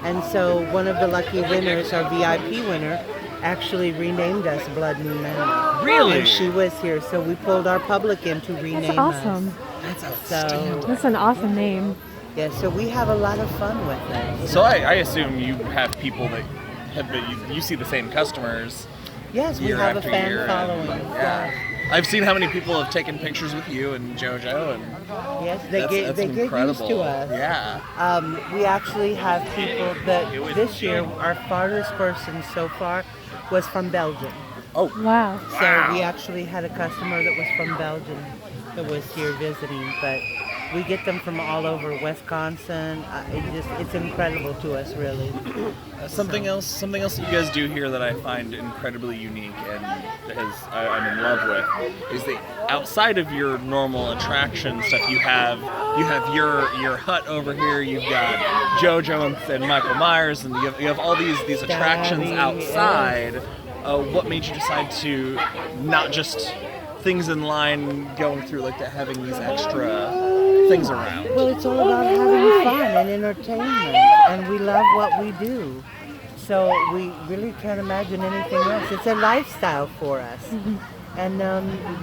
And so one of the lucky winners, our VIP winner, actually renamed us Blood Moon Manor. Really? And she was here, so we pulled our public in to rename That's awesome. us. That's outstanding. That's an awesome name. Yeah, so we have a lot of fun with it. So I assume you have people that have been, you see the same customers. Yes, we year have a after fan year, following. Yeah. I've seen how many people have taken pictures with you and JoJo, and Yes, they get used to us. Yeah. We actually have people that this year, our farthest person so far was from Belgium. Oh. Wow. So we actually had a customer that was from Belgium that was here visiting, but we get them from all over Wisconsin. It's incredible to us, really. Something else that you guys do here that I find incredibly unique and I'm in love with is that outside of your normal attraction stuff, you have your hut over here. You've got JoJo and Michael Myers, and you have all these attractions outside. What made you decide to not just things in line going through like that, having these extra things around? Well, it's all about having fun and entertainment, and we love what we do. So we really can't imagine anything else. It's a lifestyle for us. And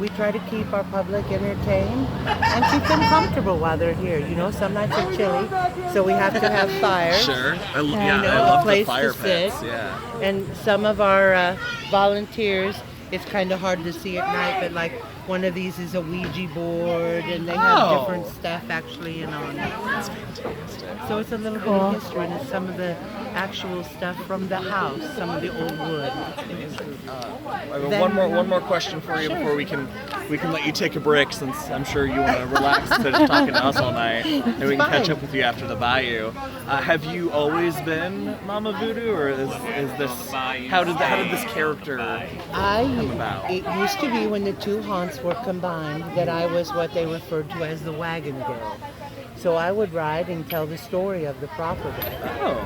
we try to keep our public entertained and keep them comfortable while they're here. You know, some nights are chilly, so we have to have fires. Sure. I love a place the fire to sit. pits. Yeah. And some of our volunteers, it's kind of hard to see at night, but like one of these is a Ouija board, and they have different stuff actually on it. That's fantastic. So it's a little bit of history, and it's some of the actual stuff from the house, some of the old wood. I have one more question for you before we can let you take a break, since I'm sure you want to relax instead of talking to us all night, and we can catch up with you after the bayou. Have you always been Momma Voodoo, or is this how did this character come about? It used to be when the two haunts were combined that I was what they referred to as the wagon girl. So I would ride and tell the story of the property. Oh.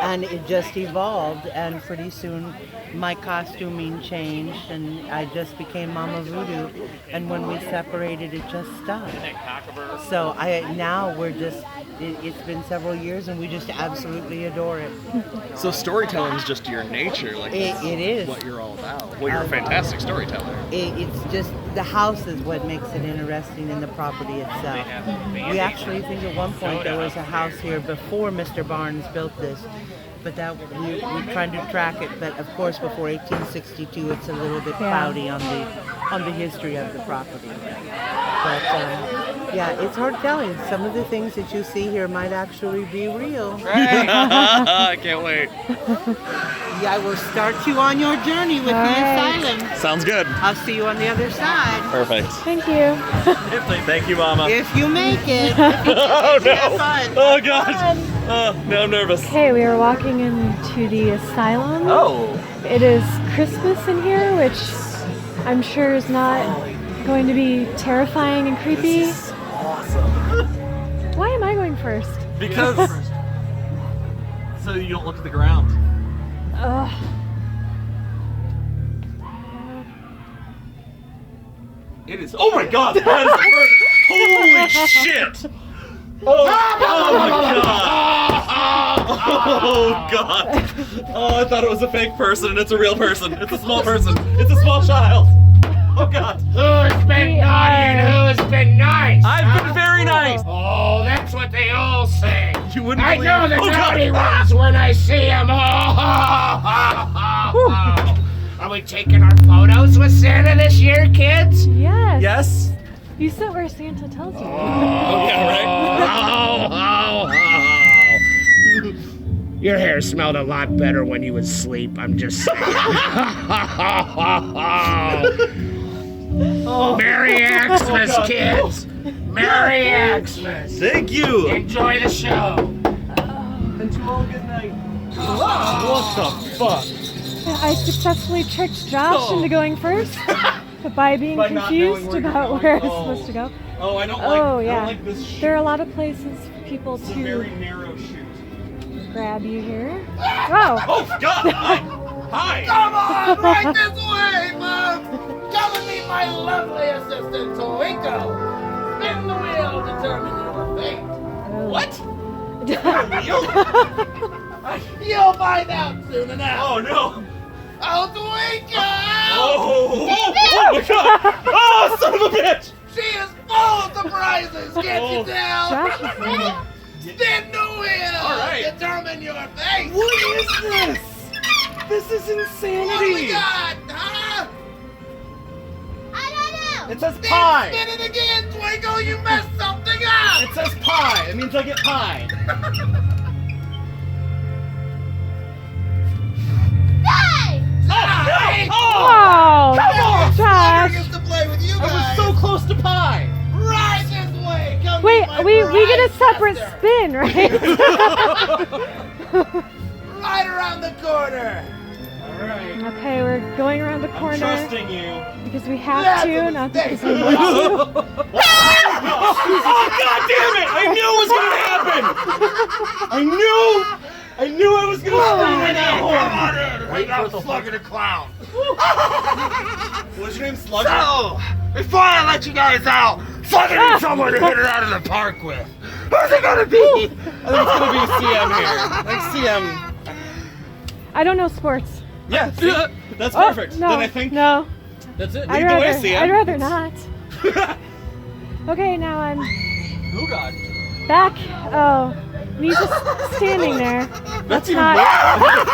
And it just evolved, and pretty soon my costuming changed, and I just became Momma Voodoo. And when we separated, it just stuck. So now we're just, it's been several years, and we just absolutely adore it. So storytelling is just your nature, like it is what you're all about. Well, you're a fantastic storyteller. It's just the house is what makes it interesting, in the property itself. We actually think at one point there was a house here before Mr. Barnes built this, but that we're trying to track it. But of course, before 1862, it's a little bit cloudy on the history of the property. But yeah, it's hard telling. Some of the things that you see here might actually be real. I can't wait. Yeah, I will start you on your journey with the asylum. Sounds good. I'll see you on the other side. Perfect. Thank you. Thank you, Mama. If you make it. Oh no! Have fun. Oh God! Oh, now I'm nervous. Okay, we are walking into the asylum. Oh. It is Christmas in here, which I'm sure is not going to be terrifying and creepy. This is awesome. Why am I going first? Because so you don't look at the ground. Ugh. It is. Oh my God! That is holy shit! Oh my God! Oh God! Oh, I thought it was a fake person, and it's a real person. It's a small person. It's a small child. Oh God! Who's been naughty and who's been nice? I've been very nice. Oh, that's what they all say. You wouldn't I believe. know the Oh, naughty God. ones when I see them. Are we taking our photos with Santa this year, kids? Yes. Yes. You sit where Santa tells you. Oh yeah, right. Your hair smelled a lot better when you was asleep, I'm just saying. Merry Xmas, kids! Merry Xmas! Thank you. Enjoy the show! And to all good night. What the fuck? I successfully tricked Josh into going first. by being By not knowing confused where you're about going. where it's Oh. supposed to go. Oh, I don't Oh, like. I yeah. don't like this. There are a lot of places for people It's a to very narrow chute. grab you here. Oh, Oh God! Hi! Come on, right this way, Mom! Come and meet my lovely assistant, Twinkle! Spin the wheel, determine your fate. What? You'll find out soon enough. Oh no! Oh, Twinkle! Oh my God! Oh, son of a bitch! She is full of surprises, can't you tell? Josh is there. Spin the wheel! All right. Determine your fate! What is this? This is insanity! What do we got, huh? It says pie! Spin it again, Twinkle! You messed something up! It says pie! It means I get pie! Hey! Wow! Come on! Josh! Gets to play with you I guys! was so close to pie! Right this way! Come Wait, meet my we get a prize separate tester. spin, right? Right around the corner! Alright. Okay, we're going around the I'm corner trusting you. because we have That's to, a not mistake. because we want to. Oh God damn it! I knew it was gonna happen! I knew I was gonna scream in that horn! Wait for the Slugger the Clown! What's your name, Slugger? So, before I let you guys out, Slugger needs someone to hit it out of the park with. Who's it gonna be? I think it's gonna be CM here. Like CM. I don't know sports. Yeah, see? That's perfect. No, Then I think no. that's it. I'd Lead the way, rather, CM. I'd rather not. Okay, now I'm Oh God. back. Oh, me just standing there. That's even not- worse.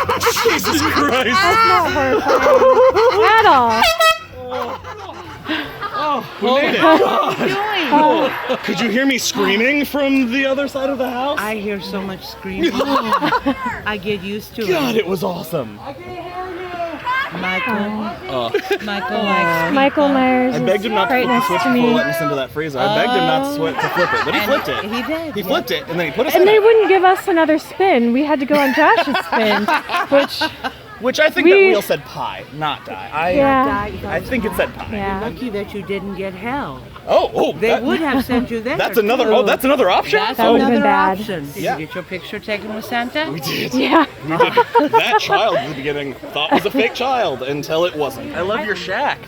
Jesus Christ. That's not horrifying at all. Oh, we made it. Could you hear me screaming from the other side of the house? I hear so much screaming. I get used to God, it. it was awesome. Michael Oh. likes Michael Myers I begged him not is to right flip the next switch to before me. letting us into that freezer. I begged him not to flip it, but he flipped it. He did. He flipped it, and then he put us And in they it. wouldn't give us another spin. We had to go on Josh's spin, which, Which I think that wheel said pie, not die. yeah, I think it said pie. yeah. Lucky that you didn't get hell. Oh, They that- would have sent you there. That's another. too. Oh, that's another option. That's That would've been another bad. option. Did Yeah. you get your picture taken with Santa? We did. Yeah. We did. That child at the beginning thought was a fake child until it wasn't. I love your shack.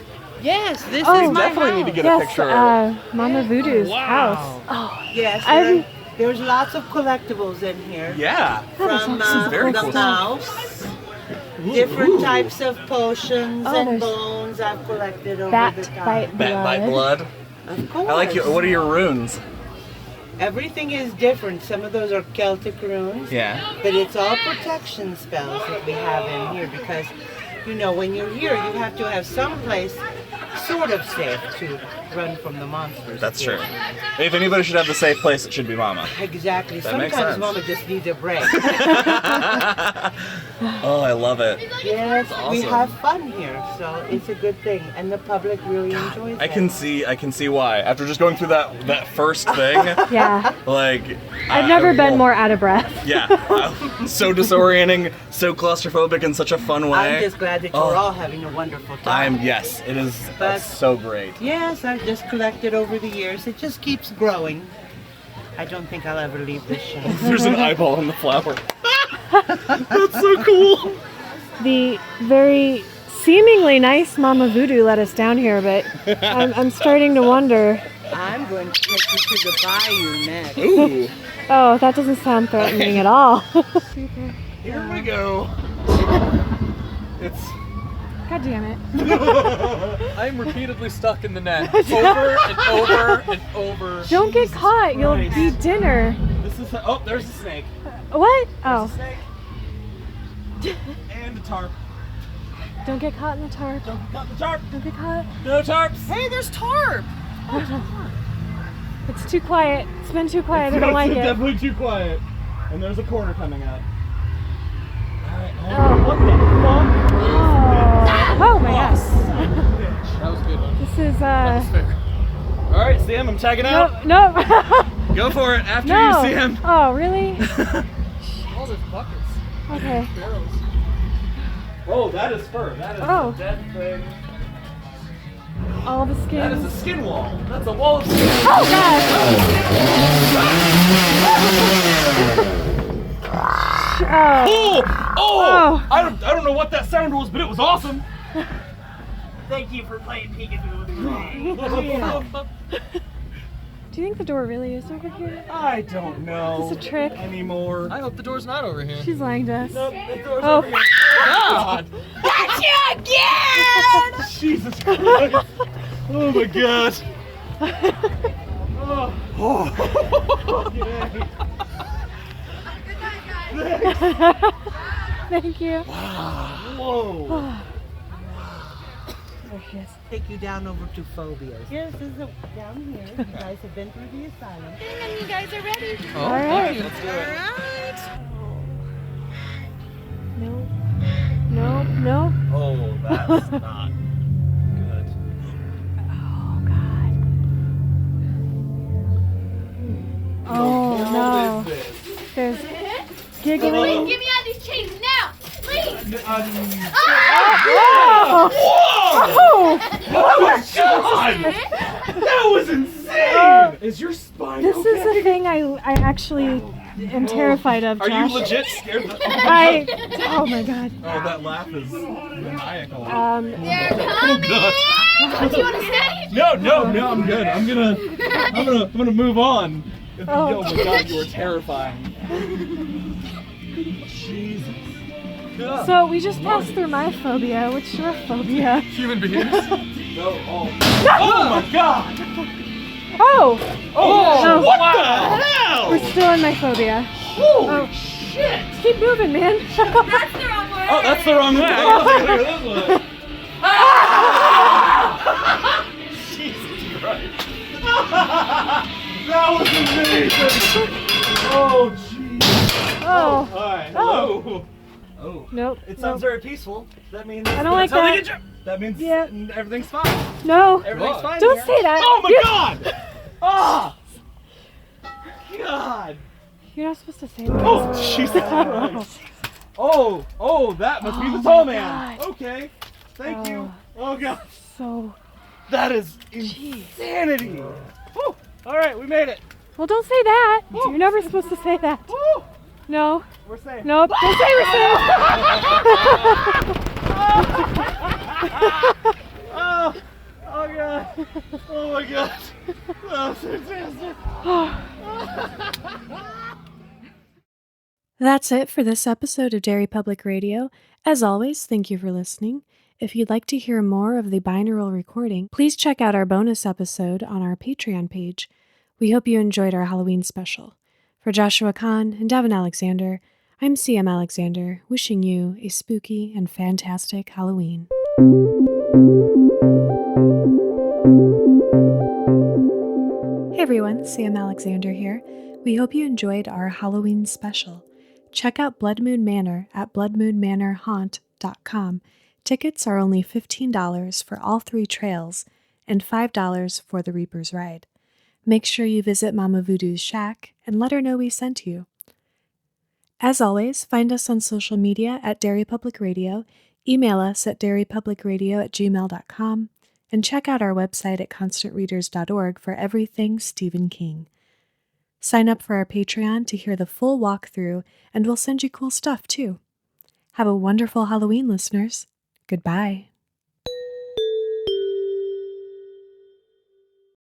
Yes, this Oh, is my definitely need to house. get a Yes, picture. Momma Voodoo's Wow. house. Oh, Yes, I'm- there's lots of collectibles in here. Yeah. that is From awesome. very the cool. mouse, different types of potions Oh, and there's bones I've collected over Bat the time. bite Bat by blood. blood. Of course. I like you. What are your runes? Everything is different. Some of those are Celtic runes. Yeah. But it's all protection spells that we have in here because, you know, when you're here, you have to have some place sort of safe to run from the monsters. That's true. If anybody should have the safe place, it should be Mama. Exactly. That makes Sometimes sense. Mama just needs a break. Oh, I love it. Yes, we awesome. have fun here, so it's a good thing, and the public really enjoys it. I can see why. After just going through that first thing, Yeah. like I've never been more out of breath. Yeah, so disorienting, so claustrophobic in such a fun way. I'm just glad that you're Oh. all having a wonderful time. Yes, it is But- so great. Yes, I've just collected over the years. It just keeps growing. I don't think I'll ever leave this show. There's an eyeball in the flower. That's so cool. The very seemingly nice Momma Voodoo let us down here, but I'm starting to wonder. I'm going to take you to the bayou next. Ooh, Oh, that doesn't sound threatening at all. here we go. It's God damn it. I'm repeatedly stuck in the net. Over and over and over. Don't get caught. You'll be dinner. this is there's a snake. What? Oh, Snake and a tarp. don't get caught in the tarp. Got the tarp. Don't get caught. No tarps. Hey, there's tarp. It's too quiet. It's been too quiet. I don't like It's it. definitely too quiet. And there's a corner coming up. Alright, Oh. what the fuck? Oh my gosh. That was a good one. This is Fair. Alright, Sam, I'm tagging out. no. Go for it after No. you see him. Oh, really? All those buckets. Okay. Barrels. Oh, that is fur. That is Oh. a dead thing. All the skins. That is a skin wall. That's a wall of skin. Oh God! Oh! I don't know what that sound was, but it was awesome. Thank you for playing peekaboo with me. Do you think the door really is over here? I don't know. Is this a trick? Anymore. I hope the door's not over here. She's lying to us. Nope, the door's Oh. over here. God. Gotcha again! Jesus Christ. Oh my God. Thank you. Whoa. There she is. Take you down over to phobias. Yes, this is down here. You guys have been through the asylum. And you guys are ready. Oh, All right. okay, let's do it. No. No. No. Oh, that's not good. Oh God. Oh no. What is this? There's Please giggling. get me out of these chains now! Please! Oh! Oh! Oh my God! That was insane! Is your spine This okay? is the thing I actually am terrified of, Are Josh. you legit scared? Oh my God. Oh, that laugh is maniacal. They're coming! Do you want to stay? No, I'm good. I'm gonna move on. Oh. Oh my God, you were terrifying. Jesus. God. So we just passed through my phobia. What's your phobia? Human beings. Oh my God! Oh! Oh, what wow. the hell? We're still in my phobia. Holy shit! Keep moving, man. That's the wrong way! Oh, that's the wrong way. I gotta look at this one. Jesus Christ! That was amazing. Oh, jeez. Oh. Hi. Hello. Oh. Nope. It sounds very peaceful. That means I don't like that's how they that. get you. That means Yeah. everything's fine. No. Everything's fine. Don't here. say that. Oh my You're- God! Ah! God! You're not supposed to say that. Oh, Jesus Christ! Oh, that must be the tall man. God. Okay, thank you. Oh God, So. that is insanity. Whew. All right, we made it. Well, don't say that. You're never supposed to say that. Woo. No. We're safe. Nope. Don't say we're safe. Oh God. Oh my God. That was fantastic. That's it for this episode of Derry Public Radio. As always, thank you for listening. If you'd like to hear more of the binaural recording, please check out our bonus episode on our Patreon page. We hope you enjoyed our Halloween special. For Joshua Kahn and Devin Alexander, I'm CM Alexander, wishing you a spooky and fantastic Halloween. Hey everyone, CM Alexander here. We hope you enjoyed our Halloween special. Check out Blood Moon Manor at bloodmoonmanorhaunt.com. Tickets are only $15 for all 3 trails and $5 for the Reaper's Ride. Make sure you visit Momma Voodoo's shack and let her know we sent you. As always, find us on social media at Derry Public Radio, email us at derrypublicradio@gmail.com, and check out our website at constantreaders.org for everything Stephen King. Sign up for our Patreon to hear the full walkthrough, and we'll send you cool stuff too. Have a wonderful Halloween, listeners. Goodbye.